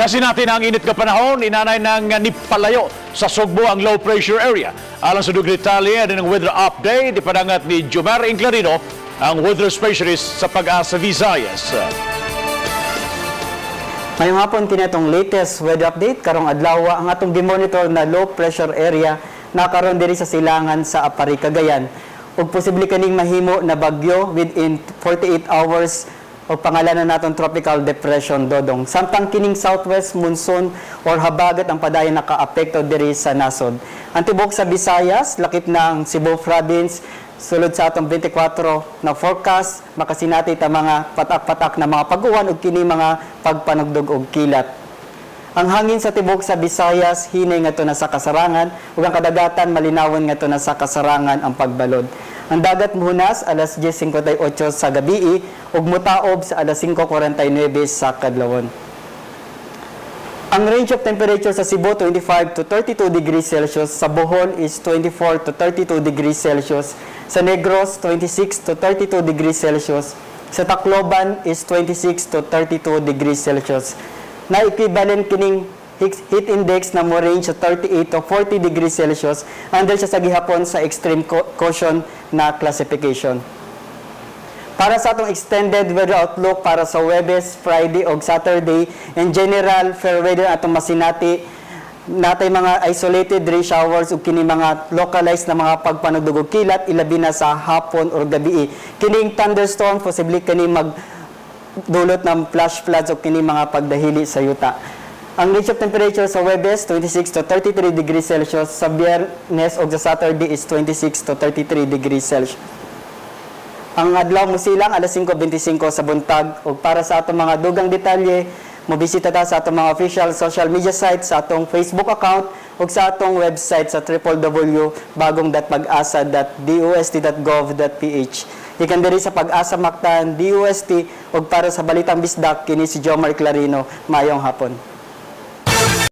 Basin natin ang init ka panahon, inanay ng nipalayo sa Sugbo ang low pressure area. Alang sa dugong detalye ng weather update, ipadangat ni Jomar Inclarino, ang weather specialist sa Pag-asa Visayas. Ngayong hapon kinatong latest weather update karong adlaw ang atong gimonitor na low pressure area na karon diri sa silangan sa Apari, Cagayan. Ug posible kaning mahimo na bagyo within 48 hours o pangalanan naton tropical depression dodong. Samtang kining southwest monsoon or habagat ang padayon naka-apekto diri sa nasod. Ang tibok sa Visayas, lakip ng Cebu province, sulod sa atong 24 na forecast, makasinati ta mga patak-patak na mga pag-uwan ug kini mga pagpanugdog og kilat. Ang hangin sa tibok sa Visayas hinay ngadto na sa kasarangan ug ang kadagatan malinawon ngadto na sa kasarangan ang pagbalod. Ang dagat muhunas alas 10:58 sa gabi ug mutaob sa alas 5:49 sa kadlawon. Ang range of temperature sa Cebu 25 to 32 degrees Celsius, sa Bohol is 24 to 32 degrees Celsius, sa Negros 26 to 32 degrees Celsius, sa Tacloban is 26 to 32 degrees Celsius. Na equivalent kining heat index na mo range sa 38 to 40 degrees Celsius, under siya sa gihapon sa extreme caution na classification. Para sa atong extended weather outlook para sa Huwebes, Friday ug Saturday, in general, fair weather atong masinati, natay mga isolated rain showers ug kini mga localized na mga pagpanugdog og kilat, ilabi na sa hapon or gabi. Kining thunderstorm, posible kini magdulot ng flash floods ug kini mga pagdahili sa yuta. Ang range of temperature sa Huwebes, 26 to 33 degrees Celsius. Sa Biyernes o sa Saturday is 26 to 33 degrees Celsius. Ang adlaw mo silang alas 5:25 sa buntag. O para sa atong mga dugang detalye, mobisita ta sa atong mga official social media sites, sa atong Facebook account o sa atong website sa www.bagong.pag-asa.dost.gov.ph. Ikan diri sa Pag-asa Mactan, DOST, o para sa Balitang Bisdak, kini si Jomar Inclarino. Mayong hapon.